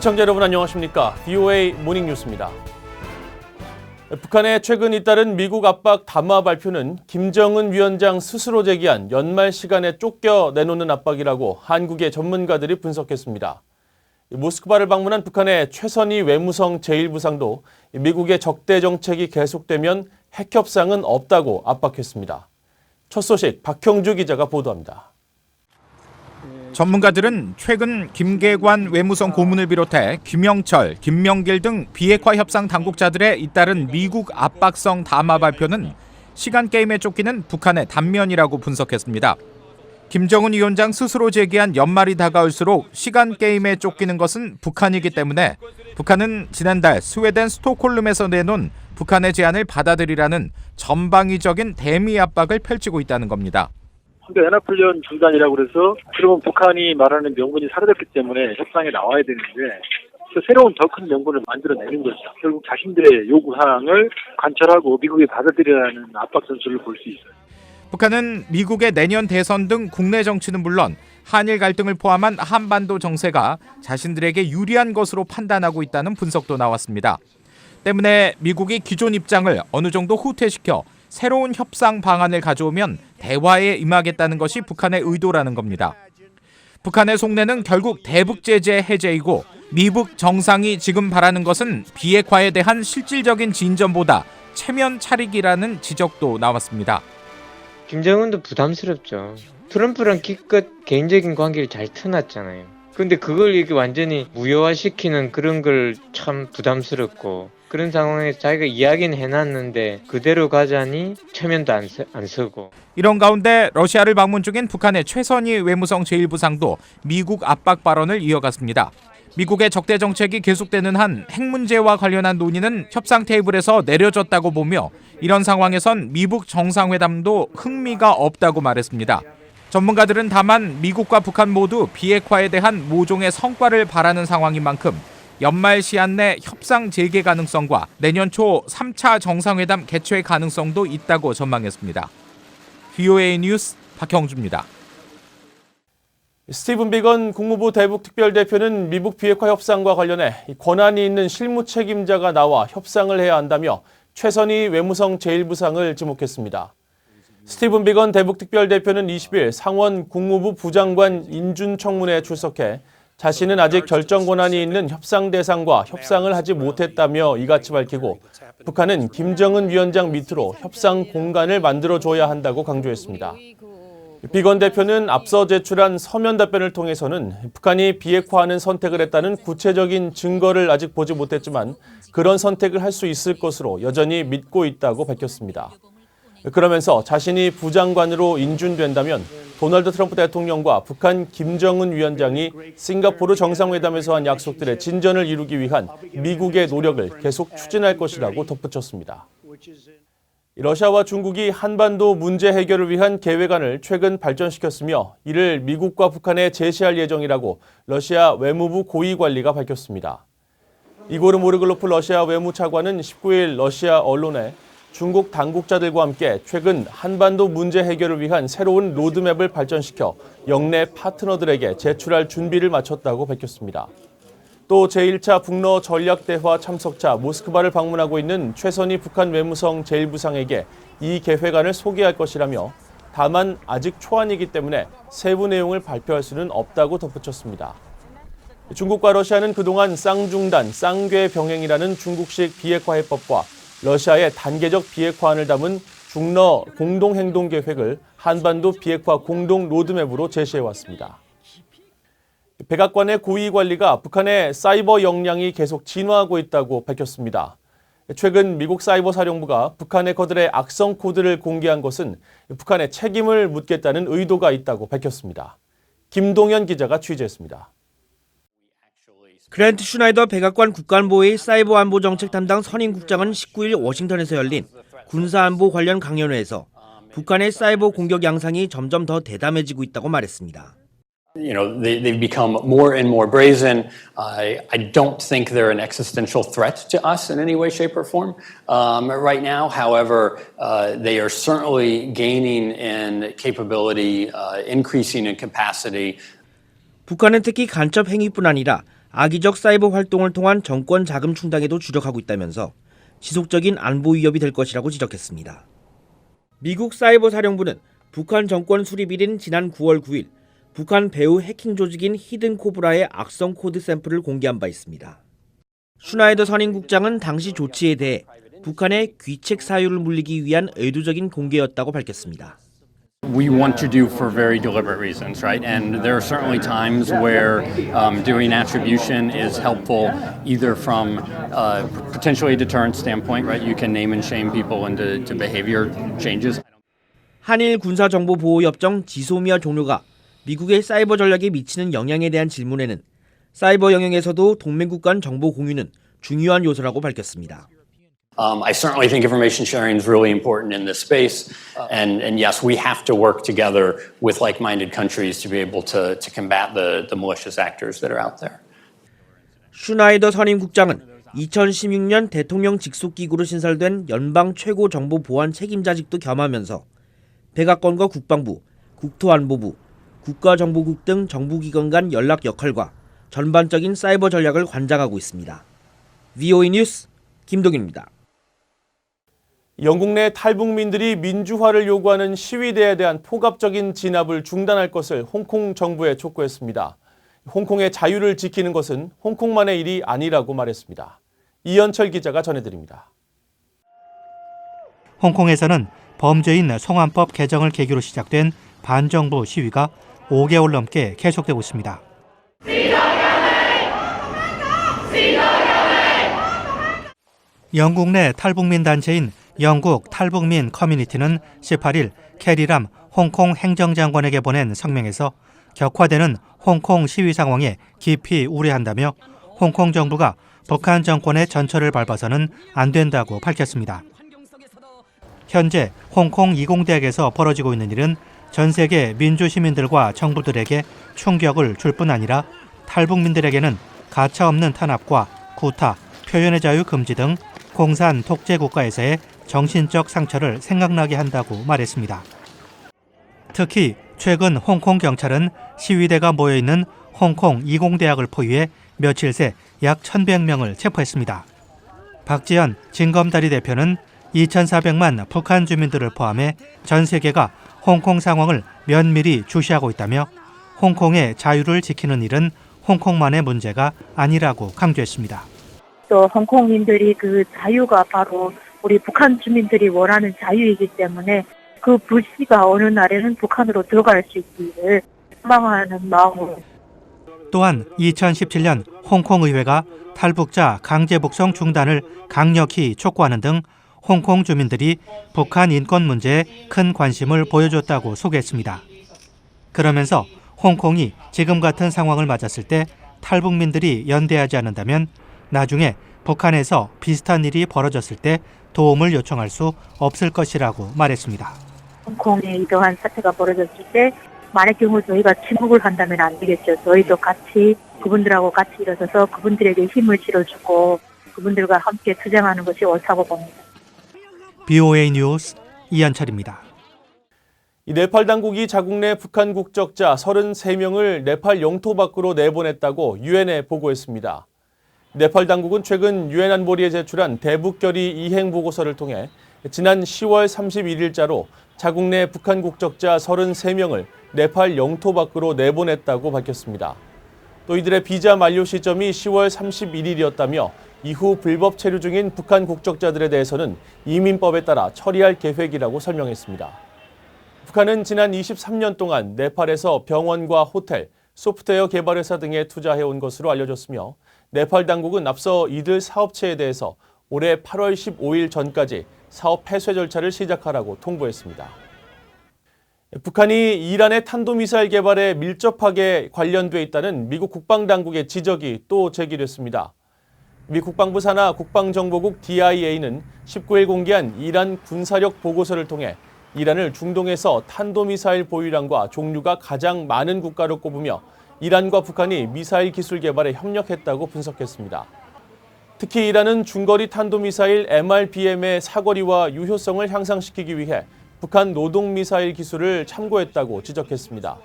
시청자 여러분 안녕하십니까? VOA 모닝뉴스입니다. 북한의 최근 잇따른 미국 압박 담화 발표는 김정은 위원장 스스로 제기한 연말 시간에 쫓겨 내놓는 압박이라고 한국의 전문가들이 분석했습니다. 모스크바를 방문한 북한의 최선희 외무성 제1부상도 미국의 적대 정책이 계속되면 핵 협상은 없다고 압박했습니다. 첫 소식 박형주 기자가 보도합니다. 전문가들은 최근 김계관 외무성 고문을 비롯해 김영철, 김명길 등 비핵화 협상 당국자들의 잇따른 미국 압박성 담화 발표는 시간 게임에 쫓기는 북한의 단면이라고 분석했습니다. 김정은 위원장 스스로 제기한 연말이 다가올수록 시간 게임에 쫓기는 것은 북한이기 때문에 북한은 지난달 스웨덴 스톡홀름에서 내놓은 북한의 제안을 받아들이라는 전방위적인 대미 압박을 펼치고 있다는 겁니다. 연합훈련 중단이라고 그래서 그러면 북한이 말하는 명분이 사라졌기 때문에 협상에 나와야 되는데 새로운 더 큰 명분을 만들어내는 거죠. 결국 자신들의 요구사항을 관철하고 미국이 받아들이라는 압박 전술을 볼 수 있어요. 북한은 미국의 내년 대선 등 국내 정치는 물론 한일 갈등을 포함한 한반도 정세가 자신들에게 유리한 것으로 판단하고 있다는 분석도 나왔습니다. 때문에 미국이 기존 입장을 어느 정도 후퇴시켜 새로운 협상 방안을 가져오면 대화에 임하겠다는 것이 북한의 의도라는 겁니다. 북한의 속내는 결국 대북 제재 해제이고 미북 정상이 지금 바라는 것은 비핵화에 대한 실질적인 진전보다 체면 차리기라는 지적도 나왔습니다. 김정은도 부담스럽죠. 트럼프랑 기껏 개인적인 관계를 잘 터놨잖아요. 근데 그걸 이렇게 완전히 무효화시키는 그런 걸 참 부담스럽고 그런 상황에서 자기가 이야기는 해놨는데 그대로 가자니 체면도 안 서고. 이런 가운데 러시아를 방문 중인 북한의 최선희 외무성 제1부상도 미국 압박 발언을 이어갔습니다. 미국의 적대 정책이 계속되는 한 핵 문제와 관련한 논의는 협상 테이블에서 내려졌다고 보며 이런 상황에선 미북 정상회담도 흥미가 없다고 말했습니다. 전문가들은 다만 미국과 북한 모두 비핵화에 대한 모종의 성과를 바라는 상황인 만큼 연말 시한 내 협상 재개 가능성과 내년 초 3차 정상회담 개최 가능성도 있다고 전망했습니다. VOA 뉴스 박형주입니다. 스티븐 비건 국무부 대북특별대표는 미북 비핵화 협상과 관련해 권한이 있는 실무 책임자가 나와 협상을 해야 한다며 최선희 외무성 제1부상을 지목했습니다. 스티븐 비건 대북특별대표는 20일 상원 국무부 부장관 인준청문회에 출석해 자신은 아직 결정 권한이 있는 협상 대상과 협상을 하지 못했다며 이같이 밝히고 북한은 김정은 위원장 밑으로 협상 공간을 만들어줘야 한다고 강조했습니다. 비건 대표는 앞서 제출한 서면 답변을 통해서는 북한이 비핵화하는 선택을 했다는 구체적인 증거를 아직 보지 못했지만 그런 선택을 할 수 있을 것으로 여전히 믿고 있다고 밝혔습니다. 그러면서 자신이 부장관으로 인준된다면 도널드 트럼프 대통령과 북한 김정은 위원장이 싱가포르 정상회담에서 한 약속들의 진전을 이루기 위한 미국의 노력을 계속 추진할 것이라고 덧붙였습니다. 러시아와 중국이 한반도 문제 해결을 위한 계획안을 최근 발전시켰으며 이를 미국과 북한에 제시할 예정이라고 러시아 외무부 고위 관리가 밝혔습니다. 이고르 모르글로프 러시아 외무차관은 19일 러시아 언론에 중국 당국자들과 함께 최근 한반도 문제 해결을 위한 새로운 로드맵을 발전시켜 영내 파트너들에게 제출할 준비를 마쳤다고 밝혔습니다. 또 제1차 북러 전략대화 참석차 모스크바를 방문하고 있는 최선희 북한 외무성 제1부상에게 이 계획안을 소개할 것이라며 다만 아직 초안이기 때문에 세부 내용을 발표할 수는 없다고 덧붙였습니다. 중국과 러시아는 그동안 쌍중단, 쌍궤 병행이라는 중국식 비핵화 해법과 러시아의 단계적 비핵화안을 담은 중러 공동행동계획을 한반도 비핵화 공동 로드맵으로 제시해왔습니다. 백악관의 고위 관리가 북한의 사이버 역량이 계속 진화하고 있다고 밝혔습니다. 최근 미국 사이버 사령부가 북한 해커들의 악성 코드를 공개한 것은 북한의 책임을 묻겠다는 의도가 있다고 밝혔습니다. 김동현 기자가 취재했습니다. 그랜트 슈나이더 백악관 국가안보회의 사이버 안보 정책 담당 선임국장은 19일 워싱턴에서 열린 군사안보 관련 강연회에서 북한의 사이버 공격 양상이 점점 더 대담해지고 있다고 말했습니다. They've become more and more brazen. I don't think they're an existential threat to us in any way, shape, or form right now. However, they are certainly gaining in capability, increasing in capacity. 북한은 특히 간첩 행위뿐 아니라 악의적 사이버 활동을 통한 정권 자금 충당에도 주력하고 있다면서 지속적인 안보 위협이 될 것이라고 지적했습니다. 미국 사이버 사령부는 북한 정권 수립일인 지난 9월 9일 북한 배후 해킹 조직인 히든 코브라의 악성 코드 샘플을 공개한 바 있습니다. 슈나이더 선임국장은 당시 조치에 대해 북한의 귀책 사유를 물리기 위한 의도적인 공개였다고 밝혔습니다. We want to do for very deliberate reasons, right? And there are certainly times where doing attribution is helpful, either from potentially a deterrent standpoint, right? You can name and shame people into behavior changes. 한일 군사정보보호협정 지소미아 종료가 미국의 사이버 전략에 미치는 영향에 대한 질문에는 사이버 영역에서도 동맹국 간 정보 공유는 중요한 요소라고 밝혔습니다. I certainly think information sharing is really important in this space. And yes, we have to work together with like-minded countries to be able to combat the malicious actors that are out there. 슈나이더 선임국장은 2016년 대통령 직속기구로 신설된 연방 최고 정보 보안 책임자직도 겸하면서 백악관과 국방부, 국토안보부, 국가정보국 등 정부기관 간 연락 역할과 전반적인 사이버 전략을 관장하고 있습니다. VOA 뉴스 김동윤입니다. 영국 내 탈북민들이 민주화를 요구하는 시위대에 대한 포갑적인 진압을 중단할 것을 홍콩 정부에 촉구했습니다. 홍콩의 자유를 지키는 것은 홍콩만의 일이 아니라고 말했습니다. 이현철 기자가 전해드립니다. 홍콩에서는 범죄인 송환법 개정을 계기로 시작된 반정부 시위가 5개월 넘게 계속되고 있습니다. 영국 내 탈북민 단체인 영국 탈북민 커뮤니티는 18일 캐리람 홍콩 행정장관에게 보낸 성명에서 격화되는 홍콩 시위 상황에 깊이 우려한다며 홍콩 정부가 북한 정권의 전철을 밟아서는 안 된다고 밝혔습니다. 현재 홍콩 이공대학에서 벌어지고 있는 일은 전 세계 민주시민들과 정부들에게 충격을 줄 뿐 아니라 탈북민들에게는 가차없는 탄압과 구타, 표현의 자유 금지 등 공산 독재 국가에서의 정신적 상처를 생각나게 한다고 말했습니다. 특히 최근 홍콩 경찰은 시위대가 모여있는 홍콩 이공대학을 포위해 며칠 새 약 1,100명을 체포했습니다. 박지현 진검다리 대표는 2,400만 북한 주민들을 포함해 전 세계가 홍콩 상황을 면밀히 주시하고 있다며 홍콩의 자유를 지키는 일은 홍콩만의 문제가 아니라고 강조했습니다. 또 홍콩인들이 그 자유가 바로 우리 북한 주민들이 원하는 자유이기 때문에 그 불씨가 어느 날에는 북한으로 들어갈 수 있기를 희망하는 마음으로. 또한 2017년 홍콩 의회가 탈북자 강제 북송 중단을 강력히 촉구하는 등 홍콩 주민들이 북한 인권 문제에 큰 관심을 보여줬다고 소개했습니다. 그러면서 홍콩이 지금 같은 상황을 맞았을 때 탈북민들이 연대하지 않는다면 나중에 북한에서 비슷한 일이 벌어졌을 때 도움을 요청할 수 없을 것이라고 말했습니다. 홍콩에 이러한 사태가 벌어졌을 때 만약 경우 저희가 침묵을 한다면 안 되겠죠. 저희도 같이 그분들하고 같이 일어서서 그분들에게 힘을 실어주고 그분들과 함께 투쟁하는 것이 옳다고 봅니다. BOA 뉴스 이현철입니다. 네팔 당국이 자국 내 북한 국적자 33명을 네팔 영토 밖으로 내보냈다고 유엔에 보고했습니다. 네팔 당국은 최근 유엔 안보리에 제출한 대북결의 이행 보고서를 통해 지난 10월 31일자로 자국 내 북한 국적자 33명을 네팔 영토 밖으로 내보냈다고 밝혔습니다. 또 이들의 비자 만료 시점이 10월 31일이었다며 이후 불법 체류 중인 북한 국적자들에 대해서는 이민법에 따라 처리할 계획이라고 설명했습니다. 북한은 지난 23년 동안 네팔에서 병원과 호텔, 소프트웨어 개발 회사 등에 투자해온 것으로 알려졌으며 네팔 당국은 앞서 이들 사업체에 대해서 올해 8월 15일 전까지 사업 폐쇄 절차를 시작하라고 통보했습니다. 북한이 이란의 탄도미사일 개발에 밀접하게 관련돼 있다는 미국 국방당국의 지적이 또 제기됐습니다. 미 국방부 산하 국방정보국 DIA는 19일 공개한 이란 군사력 보고서를 통해 이란을 중동에서 탄도미사일 보유량과 종류가 가장 많은 국가로 꼽으며 이란과 북한이 미사일 기술 개발에 협력했다고 분석했습니다. 특히 이란은 중거리 탄도미사일 MRBM의 사거리와 유효성을 향상시키기 위해 북한 노동미사일 기술을 참고했다고 지적했습니다.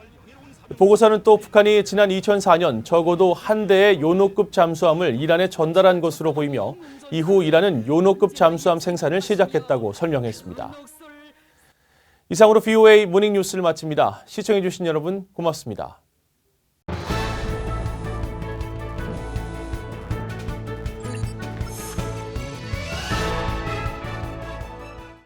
보고서는 또 북한이 지난 2004년 적어도 한 대의 요노급 잠수함을 이란에 전달한 것으로 보이며 이후 이란은 요노급 잠수함 생산을 시작했다고 설명했습니다. 이상으로 VOA 모닝뉴스를 마칩니다. 시청해주신 여러분 고맙습니다.